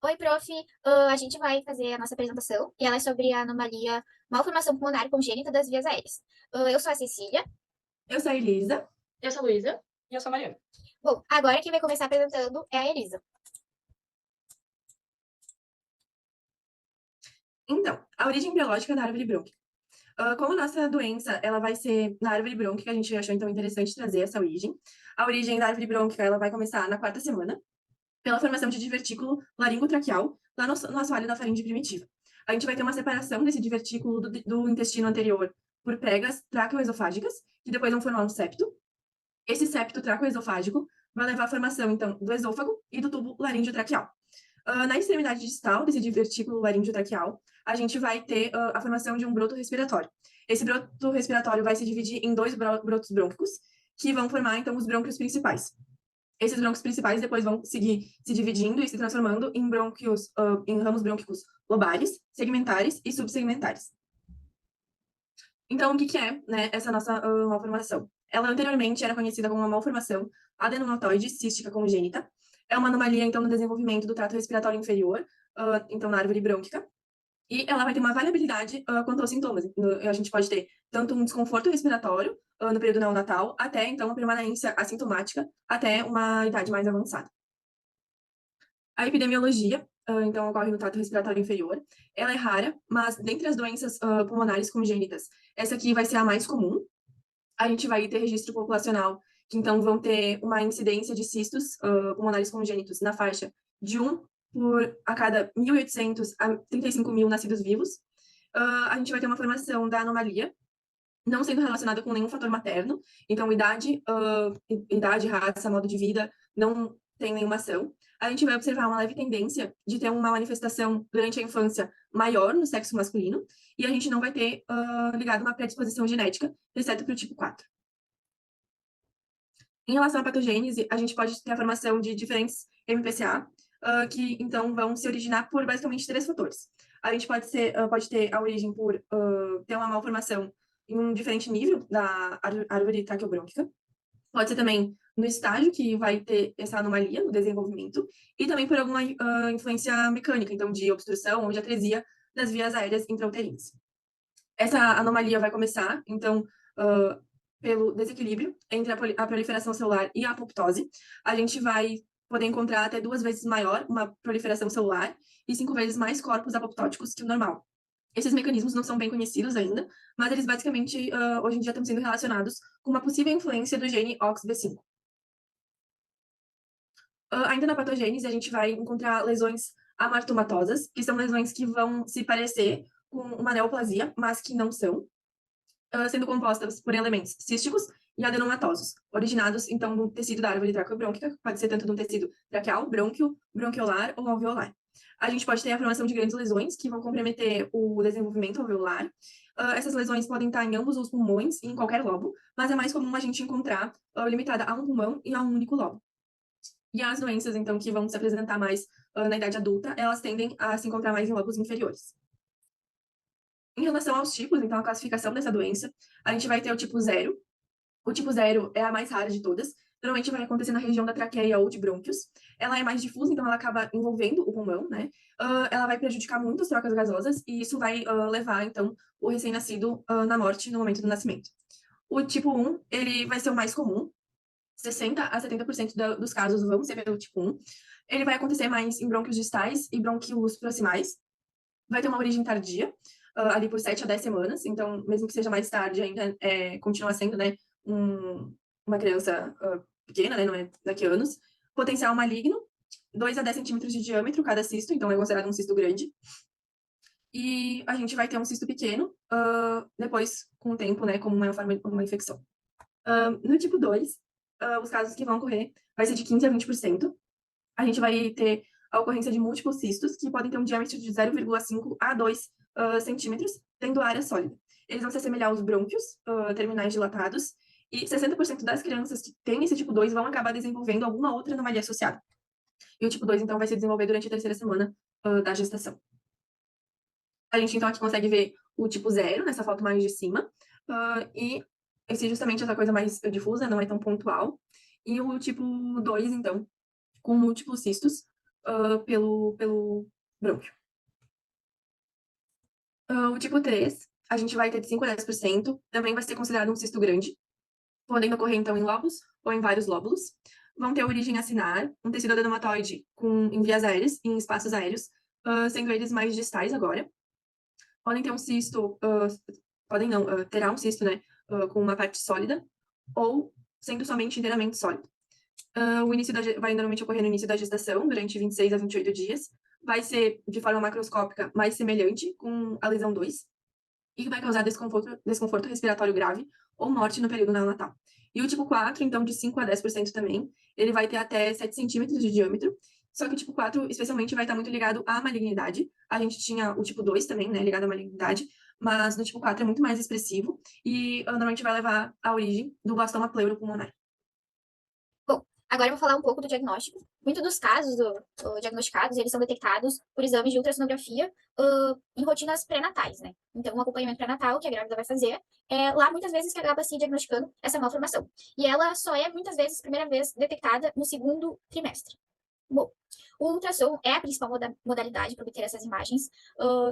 Oi, prof. A gente vai fazer a nossa apresentação e ela é sobre a anomalia malformação pulmonar congênita das vias aéreas. Eu sou a Cecília. Eu sou a Elisa. Eu sou a Luísa. E eu sou a Mariana. Bom, agora quem vai começar apresentando é a Elisa. Então, a origem biológica da árvore brônquica. Como a nossa doença ela vai ser na árvore brônquica, a gente achou então interessante trazer essa origem. A origem da árvore brônquica ela vai começar na quarta semana, pela formação de divertículo laringotraqueal, lá no assoalho da faringe primitiva. A gente vai ter uma separação desse divertículo do intestino anterior por pregas traqueoesofágicas, que depois vão formar um septo. Esse septo traqueoesofágico vai levar à formação, então, do esôfago e do tubo laringotraqueal. Na extremidade distal desse divertículo laringotraqueal, a gente vai ter a formação de um broto respiratório. Esse broto respiratório vai se dividir em dois brotos brônquicos, que vão formar, então, os brônquios principais. Esses brônquios principais depois vão seguir se dividindo e se transformando em brônquios, em ramos brônquicos lobares, segmentares e subsegmentares. Então, o que é, né, essa nossa malformação? Ela anteriormente era conhecida como uma malformação adenomatóide cística congênita. É uma anomalia, então, no desenvolvimento do trato respiratório inferior, então, na árvore brônquica. E ela vai ter uma variabilidade quanto aos sintomas. A gente pode ter tanto um desconforto respiratório no período neonatal, até, então, a permanência assintomática até uma idade mais avançada. A epidemiologia, então, ocorre no trato respiratório inferior. Ela é rara, mas dentre as doenças pulmonares congênitas, essa aqui vai ser a mais comum. A gente vai ter registro populacional, que então vão ter uma incidência de cistos pulmonares congênitos na faixa de 1 por a cada 1.800 a 35.000 nascidos vivos. A gente vai ter uma formação da anomalia, não sendo relacionada com nenhum fator materno. Então, idade, raça, modo de vida, não tem nenhuma ação. A gente vai observar uma leve tendência de ter uma manifestação durante a infância maior no sexo masculino, e a gente não vai ter ligado uma predisposição genética, exceto para o tipo 4. Em relação à patogênese, a gente pode ter a formação de diferentes MPCA, que então vão se originar por basicamente três fatores. A gente pode ter a origem por ter uma malformação em um diferente nível da árvore traqueobrônquica. Pode ser também no estágio que vai ter essa anomalia no desenvolvimento, e também por alguma influência mecânica, então de obstrução ou de atresia das vias aéreas intrauterinas. Essa anomalia vai começar, então, pelo desequilíbrio entre a proliferação celular e a apoptose. A gente vai poder encontrar até 2 vezes maior uma proliferação celular e 5 vezes mais corpos apoptóticos que o normal. Esses mecanismos não são bem conhecidos ainda, mas eles basicamente, hoje em dia, estão sendo relacionados com uma possível influência do gene OXB5. Ainda na patogênese, a gente vai encontrar lesões amartomatosas, que são lesões que vão se parecer com uma neoplasia, mas que não são, sendo compostas por elementos císticos e adenomatosos, originados, então, do tecido da árvore traqueobrônquica, pode ser tanto de um tecido traqueal, brônquio, bronquiolar ou alveolar. A gente pode ter a formação de grandes lesões que vão comprometer o desenvolvimento alveolar. Essas lesões podem estar em ambos os pulmões e em qualquer lobo, mas é mais comum a gente encontrar limitada a um pulmão e a um único lobo. E as doenças, então, que vão se apresentar mais na idade adulta, elas tendem a se encontrar mais em lobos inferiores. Em relação aos tipos, então, a classificação dessa doença, a gente vai ter o tipo 0. O tipo 0 é a mais rara de todas. Normalmente vai acontecer na região da traqueia ou de brônquios. Ela é mais difusa, então ela acaba envolvendo o pulmão, né? Ela vai prejudicar muito as trocas gasosas e isso vai levar, então, o recém-nascido na morte no momento do nascimento. O tipo 1, ele vai ser o mais comum. 60 a 70% dos casos vão ser pelo tipo 1. Ele vai acontecer mais em brônquios distais e brônquios proximais. Vai ter uma origem tardia, ali por 7 a 10 semanas. Então, mesmo que seja mais tarde, ainda continua sendo, né, uma criança pequena, né, não é daqui a anos. Potencial maligno, 2 a 10 centímetros de diâmetro cada cisto, então é considerado um cisto grande. E a gente vai ter um cisto pequeno, depois, com o tempo, né, como uma infecção. No tipo 2, os casos que vão ocorrer vai ser de 15 a 20%. A gente vai ter a ocorrência de múltiplos cistos, que podem ter um diâmetro de 0,5 a 2 centímetros, tendo área sólida. Eles vão se assemelhar aos brônquios terminais dilatados, e 60% das crianças que têm esse tipo 2 vão acabar desenvolvendo alguma outra anomalia associada. E o tipo 2, então, vai se desenvolver durante a terceira semana da gestação. A gente, então, aqui consegue ver o tipo 0, nessa foto mais de cima, e esse é justamente essa coisa mais difusa, não é tão pontual. E o tipo 2, então, com múltiplos cistos, pelo brônquio. O tipo 3, a gente vai ter de 5 a 10%, também vai ser considerado um cisto grande, podendo ocorrer, então, em lóbulos ou em vários lóbulos. Vão ter origem acinar, um tecido adenomatoide em vias aéreas e em espaços aéreos, sendo eles mais distais agora. Podem ter um cisto, terá um cisto, né, com uma parte sólida, ou sendo somente inteiramente sólido. O início vai normalmente ocorrer no início da gestação, durante 26 a 28 dias. Vai ser, de forma macroscópica, mais semelhante com a lesão 2, e vai causar desconforto respiratório grave ou morte no período neonatal. E o tipo 4, então, de 5 a 10% também, ele vai ter até 7 centímetros de diâmetro, só que o tipo 4, especialmente, vai estar muito ligado à malignidade. A gente tinha o tipo 2 também, né, ligado à malignidade, mas no tipo 4 é muito mais expressivo e normalmente vai levar à origem do blastoma pleuropulmonar. Bom, agora eu vou falar um pouco do diagnóstico. Muitos dos casos diagnosticados, eles são detectados por exames de ultrassonografia em rotinas pré-natais, né? Então, um acompanhamento pré-natal que a grávida vai fazer, lá muitas vezes que acaba se diagnosticando essa malformação. E ela só é, muitas vezes, primeira vez detectada no segundo trimestre. Bom, o ultrassom é a principal modalidade para obter essas imagens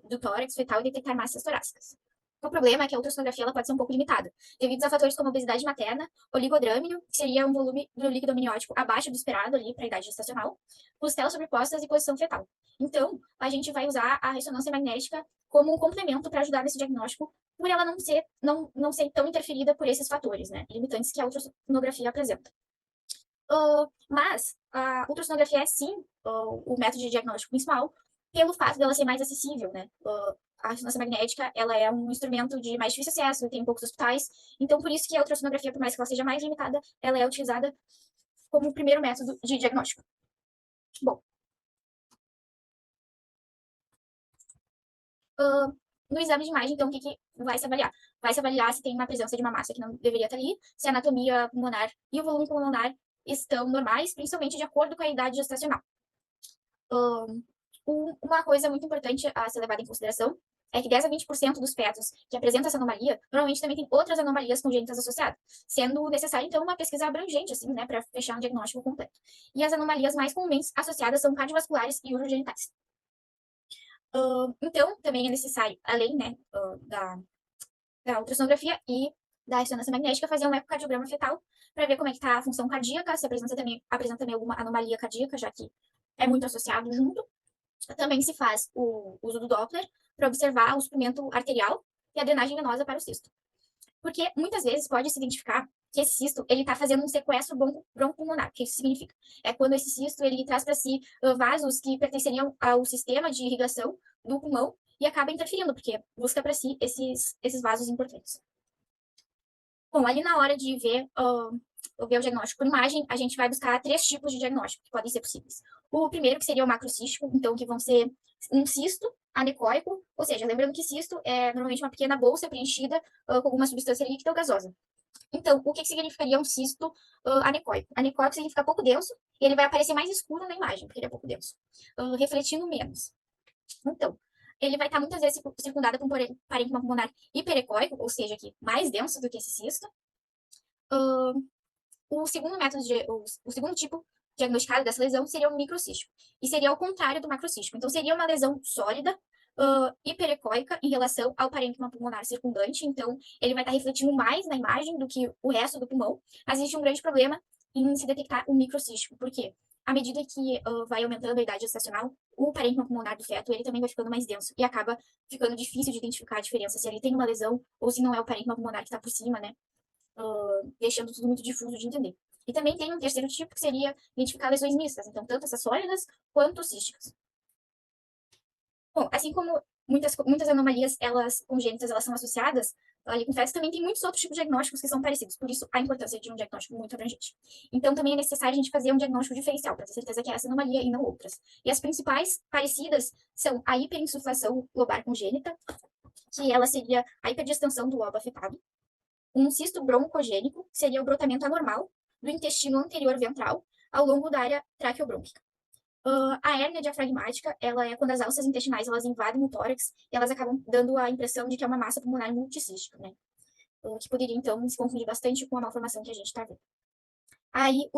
do tórax fetal e detectar massas torácicas. O problema é que a ultrassonografia ela pode ser um pouco limitada, devido a fatores como obesidade materna, oligodrâmino, que seria um volume do líquido amniótico abaixo do esperado ali para a idade gestacional, costelas sobrepostas e posição fetal. Então, a gente vai usar a ressonância magnética como um complemento para ajudar nesse diagnóstico, por ela não ser tão interferida por esses fatores, né, limitantes que a ultrassonografia apresenta. Mas a ultrassonografia é sim o método de diagnóstico principal, pelo fato dela ser mais acessível, né? A ressonância magnética, ela é um instrumento de mais difícil acesso, tem poucos hospitais, então por isso que a ultrassonografia, por mais que ela seja mais limitada, ela é utilizada como o primeiro método de diagnóstico. Bom, no exame de imagem, então, o que vai se avaliar? Vai se avaliar se tem uma presença de uma massa que não deveria estar ali, se a anatomia pulmonar e o volume pulmonar estão normais, principalmente de acordo com a idade gestacional. Uma coisa muito importante a ser levada em consideração é que 10 a 20% dos fetos que apresentam essa anomalia, normalmente também tem outras anomalias congênitas associadas, sendo necessário, então, uma pesquisa abrangente, assim, né, para fechar um diagnóstico completo. E as anomalias mais comumente associadas são cardiovasculares e urogenitais. Então, também é necessário, além, né, da ultrassonografia e da ressonância magnética, fazer um ecocardiograma fetal para ver como é que está a função cardíaca, se apresenta também alguma anomalia cardíaca, já que é muito associado junto. Também se faz o uso do Doppler para observar o suprimento arterial e a drenagem venosa para o cisto. Porque muitas vezes pode se identificar que esse cisto ele está fazendo um sequestro broncopulmonar. O que isso significa? É quando esse cisto ele traz para si vasos que pertenceriam ao sistema de irrigação do pulmão e acaba interferindo, porque busca para si esses vasos importantes. Bom, ali na hora de ver o diagnóstico por imagem, a gente vai buscar 3 tipos de diagnóstico que podem ser possíveis. O primeiro, que seria o macrocístico, então, que vão ser um cisto anecoico, ou seja, lembrando que cisto é normalmente uma pequena bolsa preenchida com alguma substância líquida ou gasosa. Então, o que significaria um cisto anecoico? Anecoico significa pouco denso, e ele vai aparecer mais escuro na imagem, porque ele é pouco denso, refletindo menos. Então, ele vai estar muitas vezes circundado por um parênquima pulmonar hiperecoico, ou seja, aqui, mais denso do que esse cisto. O segundo tipo diagnosticado dessa lesão seria o microcístico, e seria ao contrário do macrocístico. Então, seria uma lesão sólida, hiperecoica em relação ao parênquima pulmonar circundante, então ele vai estar refletindo mais na imagem do que o resto do pulmão, mas existe um grande problema em se detectar o microcístico, porque à medida que vai aumentando a idade gestacional, o parênquima pulmonar do feto ele também vai ficando mais denso e acaba ficando difícil de identificar a diferença se ele tem uma lesão ou se não é o parênquima pulmonar que está por cima, né? Deixando tudo muito difuso de entender. E também tem um terceiro tipo, que seria identificar lesões mistas, então tanto essas sólidas quanto císticas. Bom, assim como muitas anomalias congênitas elas são associadas ali com fetos, também tem muitos outros tipos de diagnósticos que são parecidos, por isso a importância de um diagnóstico muito abrangente. Então também é necessário a gente fazer um diagnóstico diferencial, para ter certeza que é essa anomalia e não outras. E as principais parecidas são a hiperinsuflação lobar congênita, que ela seria a hiperdistensão do lobo afetado, um cisto broncogênico, que seria o brotamento anormal do intestino anterior ventral ao longo da área traqueobrônquica. A hérnia diafragmática, ela é quando as alças intestinais elas invadem o tórax e elas acabam dando a impressão de que é uma massa pulmonar multicística, né? Que poderia, então, se confundir bastante com a malformação que a gente está vendo. Aí,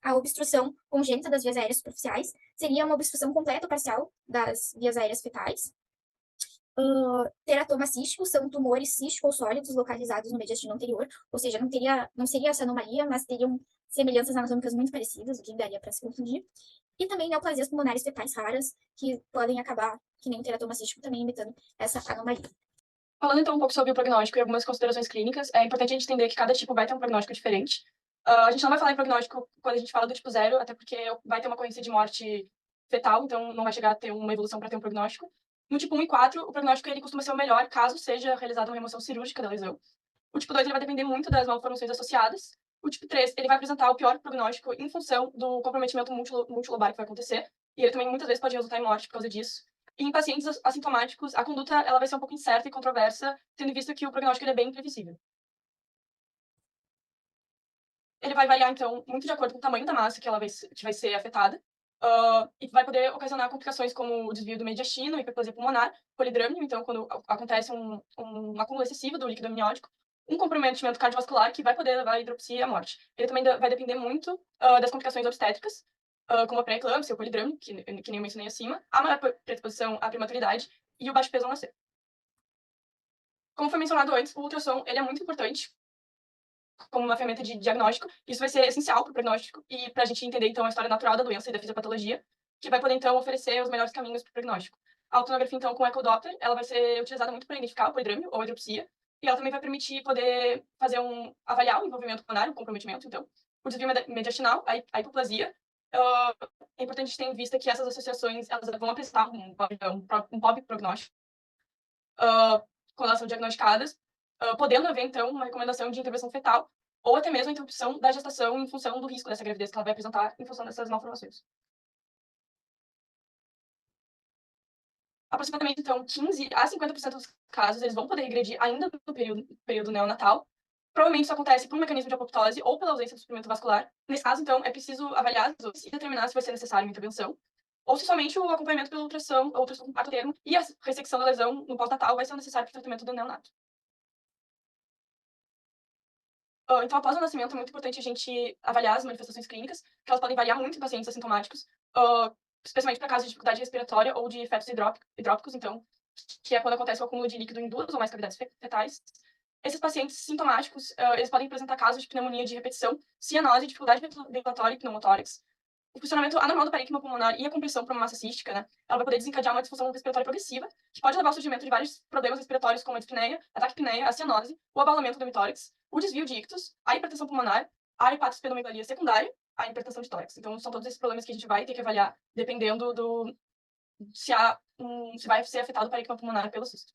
A obstrução congênita das vias aéreas superficiais seria uma obstrução completa ou parcial das vias aéreas fetais. Teratoma cístico são tumores císticos ou sólidos localizados no mediastino anterior, ou seja, não seria essa anomalia, mas teriam semelhanças anatômicas muito parecidas, o que daria para se confundir. E também neoplasias pulmonares fetais raras, que podem acabar, que nem o teratoma cístico, também imitando essa anomalia. Falando então um pouco sobre o prognóstico e algumas considerações clínicas, é importante a gente entender que cada tipo vai ter um prognóstico diferente. A gente não vai falar em prognóstico quando a gente fala do tipo 0, até porque vai ter uma ocorrência de morte fetal, então não vai chegar a ter uma evolução para ter um prognóstico. No tipo 1 e 4, o prognóstico ele costuma ser o melhor caso seja realizada uma remoção cirúrgica da lesão. O tipo 2 ele vai depender muito das malformações associadas. O tipo 3 ele vai apresentar o pior prognóstico em função do comprometimento multilobar que vai acontecer, e ele também muitas vezes pode resultar em morte por causa disso. E em pacientes assintomáticos, a conduta ela vai ser um pouco incerta e controversa, tendo visto que o prognóstico ele é bem imprevisível. Ele vai variar, então, muito de acordo com o tamanho da massa que vai ser afetada, e vai poder ocasionar complicações como o desvio do mediastino, hiperplasia pulmonar, polidrâmio, então, quando acontece um acúmulo excessivo do líquido amniótico, um comprometimento cardiovascular que vai poder levar à hidropsia e à morte. Ele também vai depender muito das complicações obstétricas, como a pré-eclâmpsia, o polidrâmio, que nem eu mencionei acima, a maior predisposição à prematuridade e o baixo peso ao nascer. Como foi mencionado antes, o ultrassom ele é muito importante como uma ferramenta de diagnóstico. Isso vai ser essencial para o prognóstico e para a gente entender, então, a história natural da doença e da fisiopatologia, que vai poder, então, oferecer os melhores caminhos para o prognóstico. A ultrassonografia, então, com ecodoppler, ela vai ser utilizada muito para identificar o polidrâmio ou a hidropsia, e ela também vai permitir poder avaliar o envolvimento pulmonar, o comprometimento, então, o desvio mediastinal, a hipoplasia. É importante a gente ter em vista que essas associações elas vão apresentar um pobre prognóstico quando elas são diagnosticadas, podendo haver, então, uma recomendação de intervenção fetal ou até mesmo a interrupção da gestação em função do risco dessa gravidez que ela vai apresentar em função dessas malformações. Aproximadamente, então, 15 a 50% dos casos eles vão poder regredir ainda no período neonatal. Provavelmente isso acontece por um mecanismo de apoptose ou pela ausência de suprimento vascular. Nesse caso, então, é preciso avaliar e determinar se vai ser necessário uma intervenção ou se somente o acompanhamento pela ultrassom com quarto termo e a ressecção da lesão no pós-natal vai ser necessário para o tratamento do neonato. Então, após o nascimento, é muito importante a gente avaliar as manifestações clínicas, que elas podem variar muito em pacientes assintomáticos, especialmente para casos de dificuldade respiratória ou de fetos hidrópicos, então, que é quando acontece o acúmulo de líquido em 2 ou mais cavidades fetais. Esses pacientes sintomáticos, eles podem apresentar casos de pneumonia de repetição, cianose, dificuldade ventilatória e pneumotórax. O funcionamento anormal do parênquima pulmonar e a compressão por uma massa cística, né, ela vai poder desencadear uma disfunção respiratória progressiva, que pode levar ao surgimento de vários problemas respiratórios, como a dispneia, a taquipneia, a cianose, o abalamento do hemitórax, o desvio de ictus, a hipertensão pulmonar, a hepatosplenomegalia secundária, a hipertensão de tórax. Então, são todos esses problemas que a gente vai ter que avaliar, dependendo se vai ser afetado o parênquima pulmonar pelo cisto.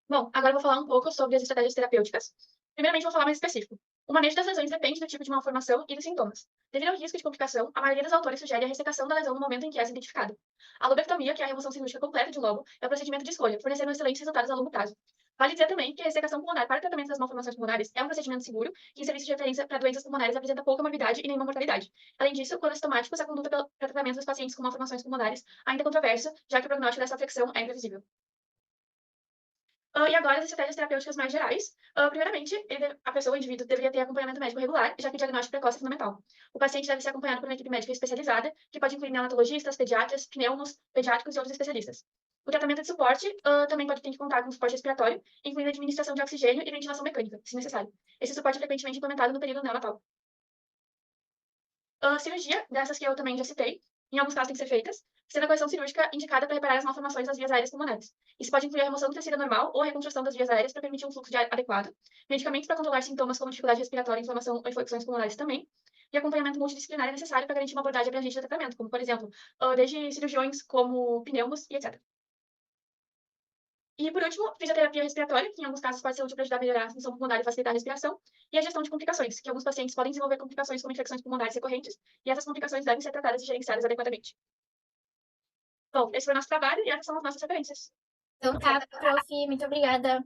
Bom, agora eu vou falar um pouco sobre as estratégias terapêuticas. Primeiramente, vou falar mais específico. O manejo das lesões depende do tipo de malformação e dos sintomas. Devido ao risco de complicação, a maioria dos autores sugere a ressecação da lesão no momento em que é identificada. A lobectomia, que é a remoção cirúrgica completa de um lobo, é o procedimento de escolha, fornecendo excelentes resultados a longo prazo. Vale dizer também que a ressecação pulmonar para o tratamento das malformações pulmonares é um procedimento seguro, que em serviço de referência para doenças pulmonares apresenta pouca morbidade e nenhuma mortalidade. Além disso, quando assintomáticos, a conduta para tratamento dos pacientes com malformações pulmonares ainda é controversa, já que o prognóstico dessa afecção é imprevisível. E agora, as estratégias terapêuticas mais gerais. Primeiramente, o indivíduo deveria ter acompanhamento médico regular, já que o diagnóstico precoce é fundamental. O paciente deve ser acompanhado por uma equipe médica especializada, que pode incluir neonatologistas, pediatras, pneumos, pediátricos e outros especialistas. O tratamento de suporte também ter que contar com suporte respiratório, incluindo a administração de oxigênio e ventilação mecânica, se necessário. Esse suporte é frequentemente implementado no período neonatal. Cirurgia, dessas que eu também já citei, em alguns casos tem que ser feitas, sendo a correção cirúrgica indicada para reparar as malformações das vias aéreas pulmonares. Isso pode incluir a remoção do tecido normal ou a reconstrução das vias aéreas para permitir um fluxo de ar adequado, medicamentos para controlar sintomas como dificuldade respiratória, inflamação ou infecções pulmonares também, e acompanhamento multidisciplinar é necessário para garantir uma abordagem abrangente do tratamento, como, por exemplo, desde cirurgiões como pneumos e etc. E, por último, fisioterapia respiratória, que em alguns casos pode ser útil para ajudar a melhorar a função pulmonar e facilitar a respiração, e a gestão de complicações, que alguns pacientes podem desenvolver complicações como infecções pulmonares recorrentes, e essas complicações devem ser tratadas e gerenciadas adequadamente. Bom, esse foi o nosso trabalho e essas são as nossas referências. Então tá, prof, muito obrigada.